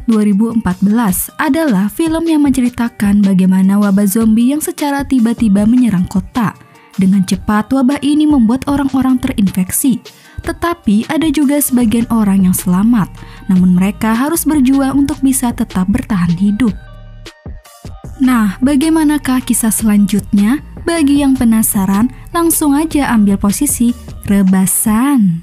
2014 adalah film yang menceritakan bagaimana wabah zombie yang secara tiba-tiba menyerang kota. Dengan cepat, wabah ini membuat orang-orang terinfeksi. Tetapi ada juga sebagian orang yang selamat, namun mereka harus berjuang untuk bisa tetap bertahan hidup. Nah, bagaimanakah kisah selanjutnya? Bagi yang penasaran, langsung aja ambil posisi rebasan.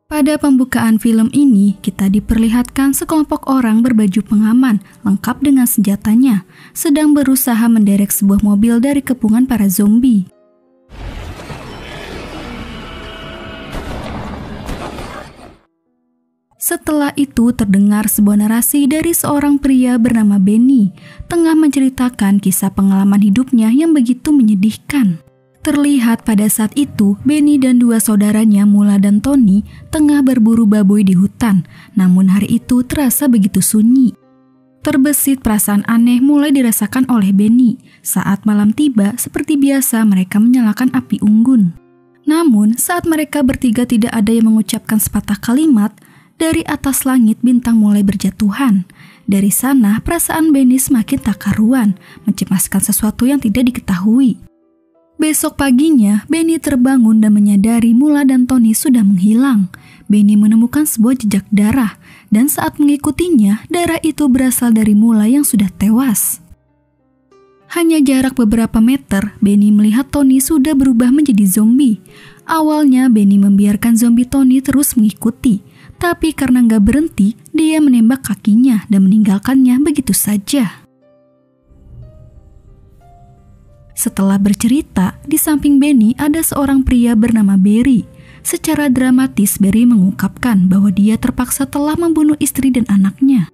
Pada pembukaan film ini, kita diperlihatkan sekelompok orang berbaju pengaman, lengkap dengan senjatanya, sedang berusaha menderek sebuah mobil dari kepungan para zombie. Setelah itu terdengar sebuah narasi dari seorang pria bernama Benny, tengah menceritakan kisah pengalaman hidupnya yang begitu menyedihkan. Terlihat pada saat itu, Benny dan dua saudaranya Mula dan Tony tengah berburu baboy di hutan, namun hari itu terasa begitu sunyi. Terbesit perasaan aneh mulai dirasakan oleh Benny. Saat malam tiba, seperti biasa mereka menyalakan api unggun. Namun, saat mereka bertiga tidak ada yang mengucapkan sepatah kalimat, dari atas langit bintang mulai berjatuhan. Dari sana, perasaan Benny semakin tak karuan, mencemaskan sesuatu yang tidak diketahui. Besok paginya, Benny terbangun dan menyadari Mula dan Tony sudah menghilang. Benny menemukan sebuah jejak darah, dan saat mengikutinya, darah itu berasal dari Mula yang sudah tewas. Hanya jarak beberapa meter, Benny melihat Tony sudah berubah menjadi zombie. Awalnya, Benny membiarkan zombie Tony terus mengikuti, tapi karena nggak berhenti, dia menembak kakinya dan meninggalkannya begitu saja. Setelah bercerita, di samping Benny ada seorang pria bernama Barry. Secara dramatis, Barry mengungkapkan bahwa dia terpaksa telah membunuh istri dan anaknya.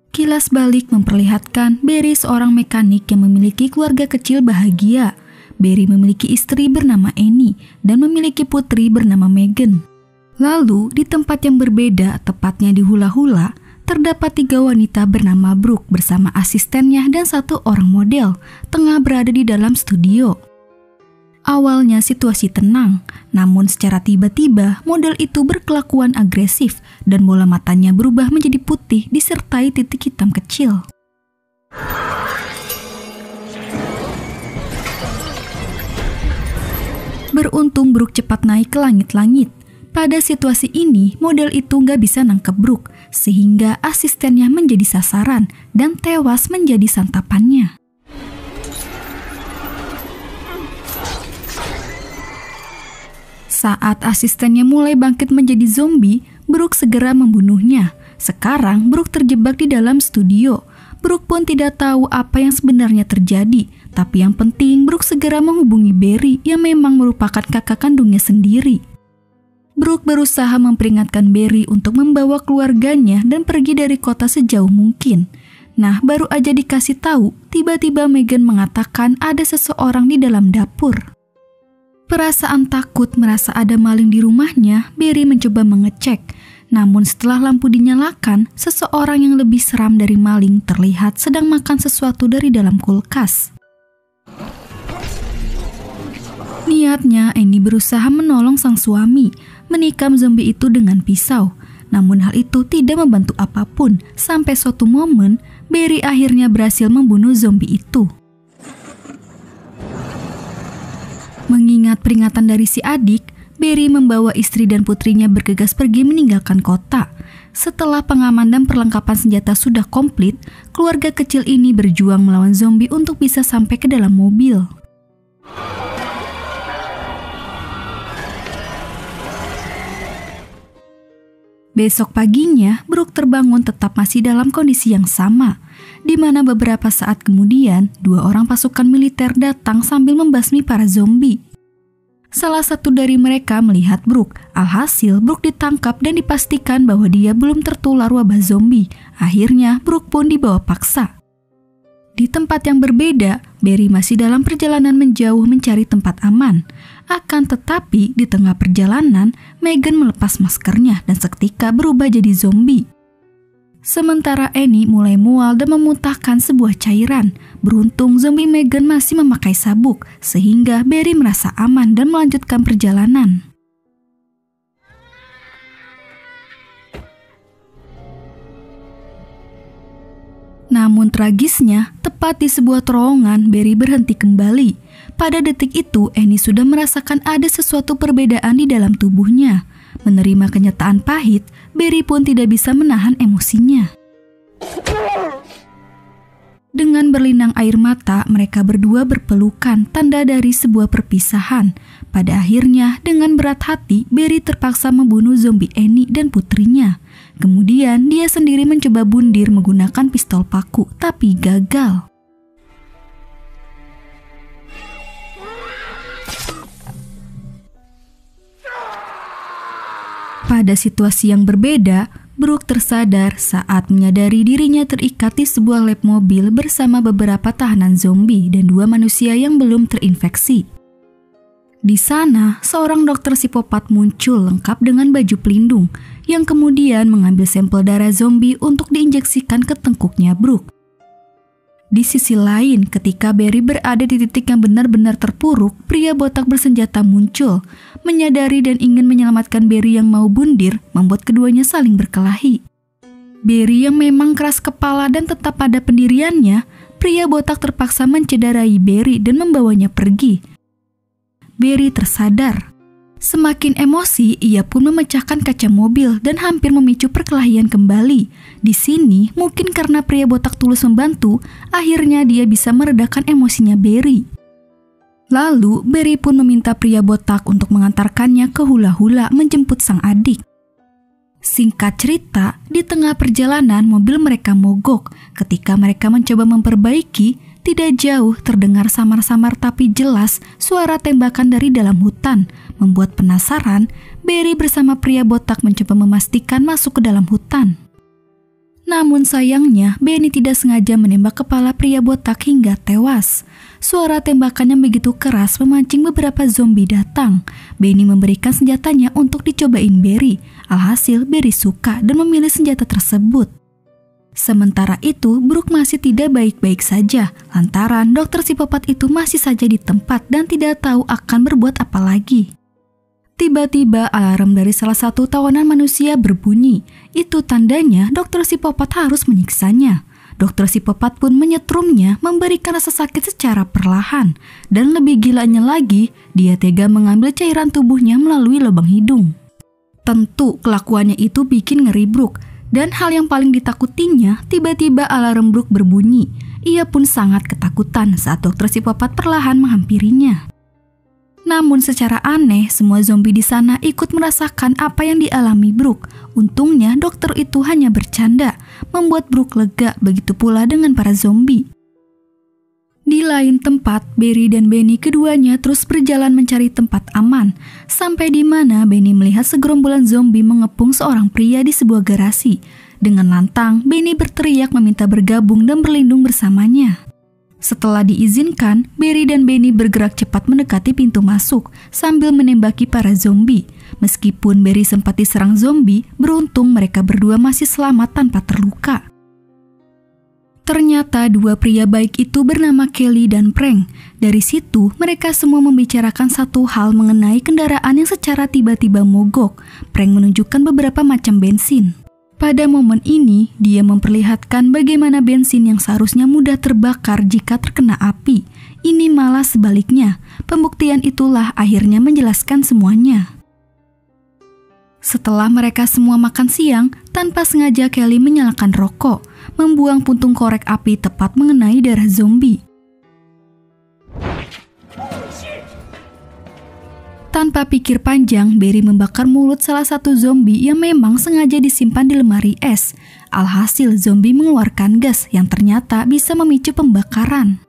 Kilas balik memperlihatkan Barry seorang mekanik yang memiliki keluarga kecil bahagia. Barry memiliki istri bernama Annie dan memiliki putri bernama Megan. Lalu, di tempat yang berbeda, tepatnya di hula-hula, terdapat 3 wanita bernama Brooke bersama asistennya dan 1 orang model, tengah berada di dalam studio. Awalnya situasi tenang, namun secara tiba-tiba model itu berkelakuan agresif dan bola matanya berubah menjadi putih disertai titik hitam kecil. Beruntung Brooke cepat naik ke langit-langit. Pada situasi ini, model itu nggak bisa nangkep Brooke, sehingga asistennya menjadi sasaran dan tewas menjadi santapannya. Saat asistennya mulai bangkit menjadi zombie, Brooke segera membunuhnya. Sekarang, Brooke terjebak di dalam studio. Brooke pun tidak tahu apa yang sebenarnya terjadi, tapi yang penting Brooke segera menghubungi Barry yang memang merupakan kakak kandungnya sendiri. Brooke berusaha memperingatkan Barry untuk membawa keluarganya dan pergi dari kota sejauh mungkin. Nah, baru aja dikasih tahu, tiba-tiba Megan mengatakan ada seseorang di dalam dapur. Perasaan takut merasa ada maling di rumahnya, Barry mencoba mengecek. Namun setelah lampu dinyalakan, seseorang yang lebih seram dari maling terlihat sedang makan sesuatu dari dalam kulkas. Niatnya, Annie berusaha menolong sang suami, menikam zombie itu dengan pisau. Namun hal itu tidak membantu apapun, sampai suatu momen, Barry akhirnya berhasil membunuh zombie itu. Mengingat peringatan dari si adik, Barry membawa istri dan putrinya bergegas pergi meninggalkan kota. Setelah pengaman dan perlengkapan senjata sudah komplit, keluarga kecil ini berjuang melawan zombie untuk bisa sampai ke dalam mobil. Besok paginya, Brooke terbangun tetap masih dalam kondisi yang sama, di mana beberapa saat kemudian, 2 orang pasukan militer datang sambil membasmi para zombie. Salah satu dari mereka melihat Brooke, alhasil Brooke ditangkap dan dipastikan bahwa dia belum tertular wabah zombie. Akhirnya, Brooke pun dibawa paksa. Di tempat yang berbeda, Barry masih dalam perjalanan menjauh mencari tempat aman. Akan tetapi, di tengah perjalanan, Megan melepas maskernya dan seketika berubah jadi zombie. Sementara Annie mulai mual dan memuntahkan sebuah cairan. Beruntung zombie Megan masih memakai sabuk, sehingga Barry merasa aman dan melanjutkan perjalanan. Namun tragisnya, tepat di sebuah terowongan, Barry berhenti kembali. Pada detik itu, Annie sudah merasakan ada sesuatu perbedaan di dalam tubuhnya. Menerima kenyataan pahit, Barry pun tidak bisa menahan emosinya. Dengan berlinang air mata, mereka berdua berpelukan, tanda dari sebuah perpisahan. Pada akhirnya, dengan berat hati, Barry terpaksa membunuh zombie Annie dan putrinya. Kemudian, dia sendiri mencoba bundir menggunakan pistol paku, tapi gagal. Pada situasi yang berbeda, Brooke tersadar saat menyadari dirinya terikat di sebuah lab mobil bersama beberapa tahanan zombie dan 2 manusia yang belum terinfeksi. Di sana, seorang dokter psikopat muncul lengkap dengan baju pelindung yang kemudian mengambil sampel darah zombie untuk diinjeksikan ke tengkuknya Brooke. Di sisi lain, ketika Barry berada di titik yang benar-benar terpuruk, pria botak bersenjata muncul. Menyadari dan ingin menyelamatkan Barry yang mau bundir, membuat keduanya saling berkelahi. Barry yang memang keras kepala dan tetap pada pendiriannya, pria botak terpaksa mencederai Barry dan membawanya pergi. Barry tersadar. Semakin emosi, ia pun memecahkan kaca mobil dan hampir memicu perkelahian kembali. Di sini, mungkin karena pria botak tulus membantu, akhirnya dia bisa meredakan emosinya Barry. Lalu, Barry pun meminta pria botak untuk mengantarkannya ke hula-hula menjemput sang adik. Singkat cerita, di tengah perjalanan mobil mereka mogok. Ketika mereka mencoba memperbaiki, tidak jauh terdengar samar-samar tapi jelas suara tembakan dari dalam hutan. Membuat penasaran, Barry bersama pria botak mencoba memastikan masuk ke dalam hutan. Namun sayangnya, Benny tidak sengaja menembak kepala pria botak hingga tewas. Suara tembakan yang begitu keras memancing beberapa zombie datang. Benny memberikan senjatanya untuk dicobain Barry. Alhasil, Barry suka dan memilih senjata tersebut. Sementara itu, Brooke masih tidak baik-baik saja, lantaran dokter psikopat itu masih saja di tempat dan tidak tahu akan berbuat apa lagi. Tiba-tiba alarm dari salah satu tawanan manusia berbunyi. Itu tandanya dokter psikopat harus menyiksanya. Dokter psikopat pun menyetrumnya, memberikan rasa sakit secara perlahan. Dan lebih gilanya lagi, dia tega mengambil cairan tubuhnya melalui lubang hidung. Tentu kelakuannya itu bikin ngeri Brooke. Dan hal yang paling ditakutinya, tiba-tiba alarm Brooke berbunyi. Ia pun sangat ketakutan saat dokter psikopat perlahan menghampirinya. Namun secara aneh, semua zombie di sana ikut merasakan apa yang dialami Brooke. Untungnya dokter itu hanya bercanda, membuat Brooke lega, begitu pula dengan para zombie. Di lain tempat, Barry dan Benny keduanya terus berjalan mencari tempat aman. Sampai di mana Benny melihat segerombolan zombie mengepung seorang pria di sebuah garasi. Dengan lantang, Benny berteriak meminta bergabung dan berlindung bersamanya. Setelah diizinkan, Barry dan Benny bergerak cepat mendekati pintu masuk sambil menembaki para zombie. Meskipun Barry sempat diserang zombie, beruntung mereka berdua masih selamat tanpa terluka. Ternyata 2 pria baik itu bernama Kelly dan Frank. Dari situ, mereka semua membicarakan satu hal mengenai kendaraan yang secara tiba-tiba mogok. Frank menunjukkan beberapa macam bensin. Pada momen ini, dia memperlihatkan bagaimana bensin yang seharusnya mudah terbakar jika terkena api. Ini malah sebaliknya. Pembuktian itulah akhirnya menjelaskan semuanya. Setelah mereka semua makan siang, tanpa sengaja Kelly menyalakan rokok, membuang puntung korek api tepat mengenai darah zombie. Tanpa pikir panjang, Barry membakar mulut salah satu zombie yang memang sengaja disimpan di lemari es. Alhasil, zombie mengeluarkan gas yang ternyata bisa memicu pembakaran.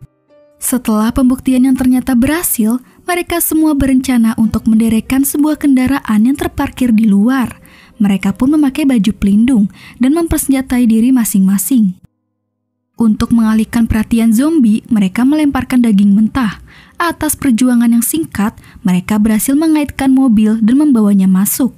Setelah pembuktian yang ternyata berhasil, mereka semua berencana untuk menderekkan sebuah kendaraan yang terparkir di luar. Mereka pun memakai baju pelindung dan mempersenjatai diri masing-masing. Untuk mengalihkan perhatian zombie, mereka melemparkan daging mentah. Atas perjuangan yang singkat, mereka berhasil mengaitkan mobil dan membawanya masuk.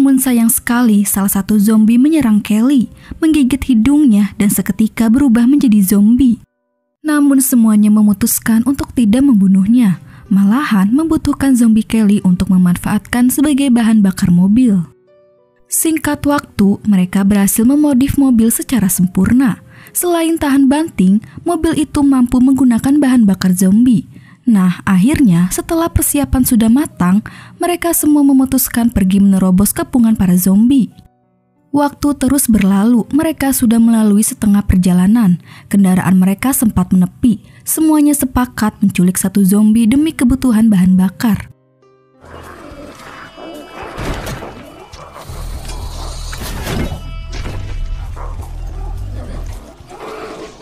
Namun sayang sekali salah satu zombie menyerang Kelly, menggigit hidungnya dan seketika berubah menjadi zombie. Namun semuanya memutuskan untuk tidak membunuhnya, malahan membutuhkan zombie Kelly untuk memanfaatkan sebagai bahan bakar mobil. Singkat waktu, mereka berhasil memodif mobil secara sempurna. Selain tahan banting, mobil itu mampu menggunakan bahan bakar zombie. Nah, akhirnya setelah persiapan sudah matang, mereka semua memutuskan pergi menerobos kepungan para zombie. Waktu terus berlalu, mereka sudah melalui setengah perjalanan. Kendaraan mereka sempat menepi. Semuanya sepakat menculik satu zombie demi kebutuhan bahan bakar.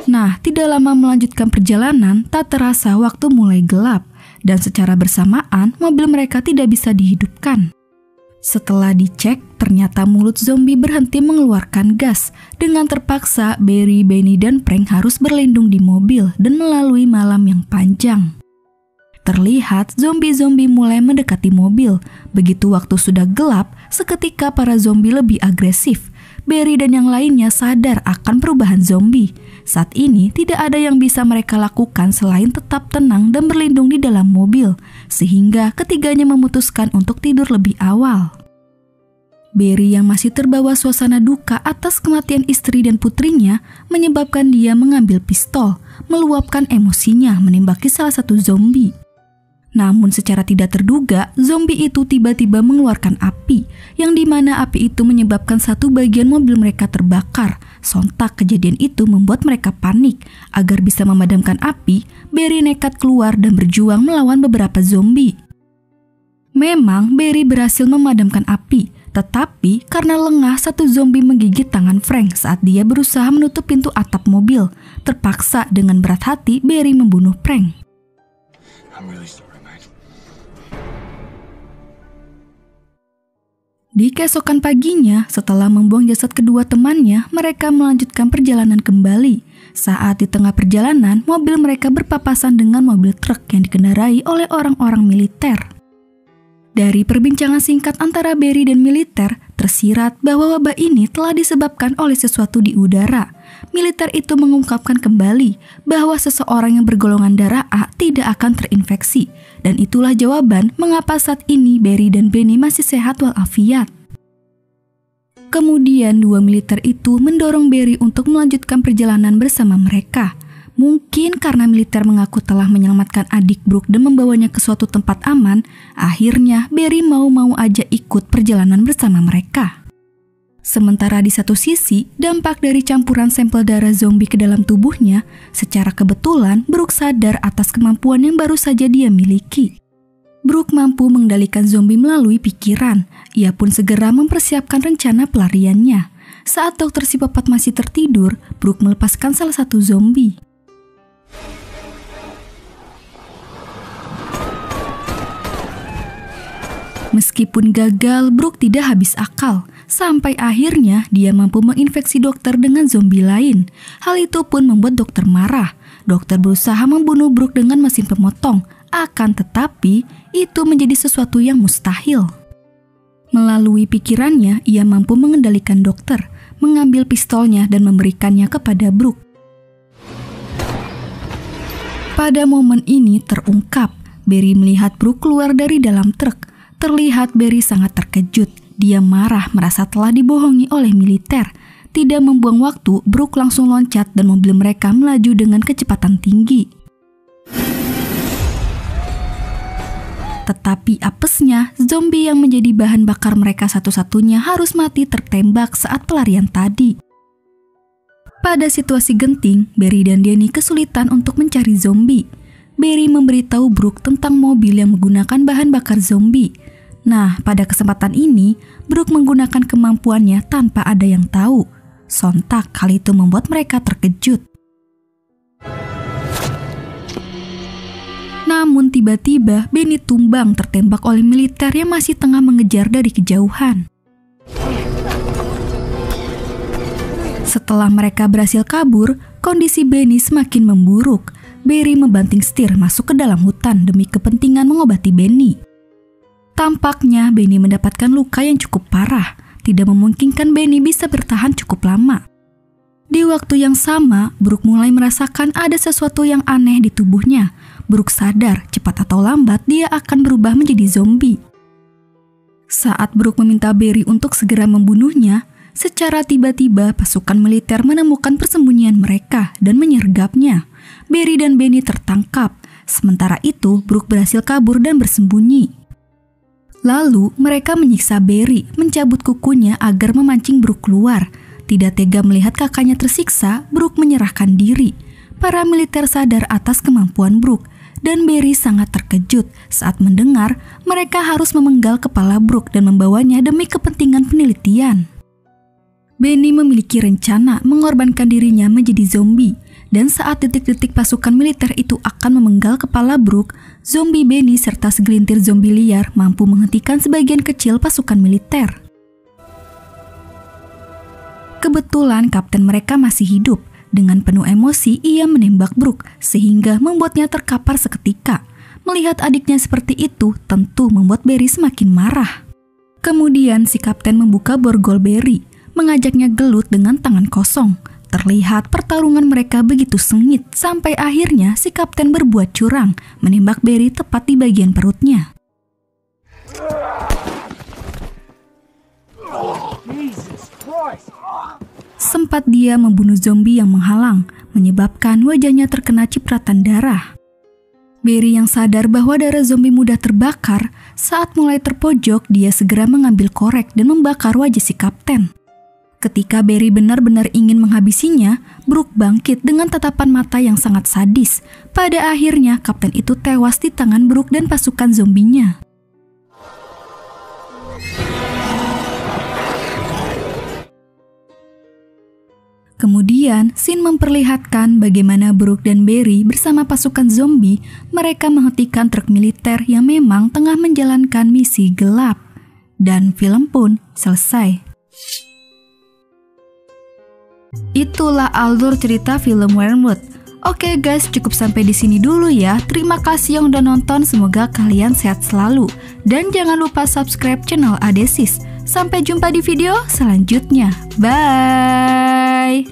Nah, tidak lama melanjutkan perjalanan, tak terasa waktu mulai gelap, dan secara bersamaan mobil mereka tidak bisa dihidupkan. Setelah dicek, ternyata mulut zombie berhenti mengeluarkan gas. Dengan terpaksa, Barry, Benny, dan Frank harus berlindung di mobil dan melalui malam yang panjang. Terlihat zombie-zombie mulai mendekati mobil. Begitu waktu sudah gelap, seketika para zombie lebih agresif. Barry dan yang lainnya sadar akan perubahan zombie. Saat ini tidak ada yang bisa mereka lakukan selain tetap tenang dan berlindung di dalam mobil, sehingga ketiganya memutuskan untuk tidur lebih awal. Barry yang masih terbawa suasana duka atas kematian istri dan putrinya menyebabkan dia mengambil pistol, meluapkan emosinya menembaki salah satu zombie. Namun secara tidak terduga, zombie itu tiba-tiba mengeluarkan api, yang dimana api itu menyebabkan satu bagian mobil mereka terbakar. Sontak kejadian itu membuat mereka panik. Agar bisa memadamkan api, Barry nekat keluar dan berjuang melawan beberapa zombie. Memang Barry berhasil memadamkan api, tetapi karena lengah satu zombie menggigit tangan Frank saat dia berusaha menutup pintu atap mobil. Terpaksa dengan berat hati Barry membunuh Frank. Di keesokan paginya, setelah membuang jasad kedua temannya, mereka melanjutkan perjalanan kembali. Saat di tengah perjalanan, mobil mereka berpapasan dengan mobil truk yang dikendarai oleh orang-orang militer. Dari perbincangan singkat antara Barry dan militer, tersirat bahwa wabah ini telah disebabkan oleh sesuatu di udara. Militer itu mengungkapkan kembali bahwa seseorang yang bergolongan darah A tidak akan terinfeksi. Dan itulah jawaban mengapa saat ini Barry dan Benny masih sehat walafiat. Kemudian dua militer itu mendorong Barry untuk melanjutkan perjalanan bersama mereka. Mungkin karena militer mengaku telah menyelamatkan adik Brooke dan membawanya ke suatu tempat aman, akhirnya Barry mau-mau aja ikut perjalanan bersama mereka. Sementara di satu sisi, dampak dari campuran sampel darah zombie ke dalam tubuhnya, secara kebetulan Brooke sadar atas kemampuan yang baru saja dia miliki. Brooke mampu mengendalikan zombie melalui pikiran. Ia pun segera mempersiapkan rencana pelariannya. Saat dokter psikopat masih tertidur, Brooke melepaskan salah satu zombie. Meskipun gagal, Brooke tidak habis akal. Sampai akhirnya dia mampu menginfeksi dokter dengan zombie lain. Hal itu pun membuat dokter marah. Dokter berusaha membunuh Brooke dengan mesin pemotong. Akan tetapi, itu menjadi sesuatu yang mustahil. Melalui pikirannya, ia mampu mengendalikan dokter, mengambil pistolnya dan memberikannya kepada Brooke. Pada momen ini terungkap, Barry melihat Brooke keluar dari dalam truk. Terlihat Barry sangat terkejut. Dia marah merasa telah dibohongi oleh militer. Tidak membuang waktu, Brooke langsung loncat dan mobil mereka melaju dengan kecepatan tinggi. Tetapi apesnya, zombie yang menjadi bahan bakar mereka satu-satunya harus mati tertembak saat pelarian tadi. Pada situasi genting, Barry dan Danny kesulitan untuk mencari zombie. Barry memberitahu Brooke tentang mobil yang menggunakan bahan bakar zombie. Nah, pada kesempatan ini, Brooke menggunakan kemampuannya tanpa ada yang tahu. Sontak, hal itu membuat mereka terkejut. Namun tiba-tiba, Benny tumbang tertembak oleh militer yang masih tengah mengejar dari kejauhan. Setelah mereka berhasil kabur, kondisi Benny semakin memburuk. Barry membanting setir masuk ke dalam hutan demi kepentingan mengobati Benny. Tampaknya Benny mendapatkan luka yang cukup parah, tidak memungkinkan Benny bisa bertahan cukup lama. Di waktu yang sama, Brooke mulai merasakan ada sesuatu yang aneh di tubuhnya. Brooke sadar, cepat atau lambat dia akan berubah menjadi zombie. Saat Brooke meminta Barry untuk segera membunuhnya, secara tiba-tiba pasukan militer menemukan persembunyian mereka dan menyergapnya. Barry dan Benny tertangkap. Sementara itu, Brooke berhasil kabur dan bersembunyi. Lalu, mereka menyiksa Barry, mencabut kukunya agar memancing Brooke keluar. Tidak tega melihat kakaknya tersiksa, Brooke menyerahkan diri. Para militer sadar atas kemampuan Brooke, dan Barry sangat terkejut saat mendengar mereka harus memenggal kepala Brooke dan membawanya demi kepentingan penelitian. Benny memiliki rencana mengorbankan dirinya menjadi zombie, dan saat detik-detik pasukan militer itu akan memenggal kepala Brooke, zombie Benny serta segelintir zombie liar mampu menghentikan sebagian kecil pasukan militer. Kebetulan kapten mereka masih hidup. Dengan penuh emosi, ia menembak Brooke sehingga membuatnya terkapar seketika. Melihat adiknya seperti itu, tentu membuat Barry semakin marah. Kemudian si kapten membuka borgol Barry, mengajaknya gelut dengan tangan kosong. Terlihat pertarungan mereka begitu sengit sampai akhirnya si kapten berbuat curang, menembak Barry tepat di bagian perutnya. Sempat dia membunuh zombie yang menghalang, menyebabkan wajahnya terkena cipratan darah. Barry yang sadar bahwa darah zombie mudah terbakar, saat mulai terpojok dia segera mengambil korek dan membakar wajah si kapten. Ketika Barry benar-benar ingin menghabisinya, Brooke bangkit dengan tatapan mata yang sangat sadis. Pada akhirnya, kapten itu tewas di tangan Brooke dan pasukan zombinya. Kemudian, scene memperlihatkan bagaimana Brooke dan Barry bersama pasukan zombie, mereka menghentikan truk militer yang memang tengah menjalankan misi gelap. Dan film pun selesai. Itulah alur cerita film Wormwood. Oke guys, cukup sampai di sini dulu ya. Terima kasih yang udah nonton, semoga kalian sehat selalu. Dan jangan lupa subscribe channel Adesis. Sampai jumpa di video selanjutnya. Bye!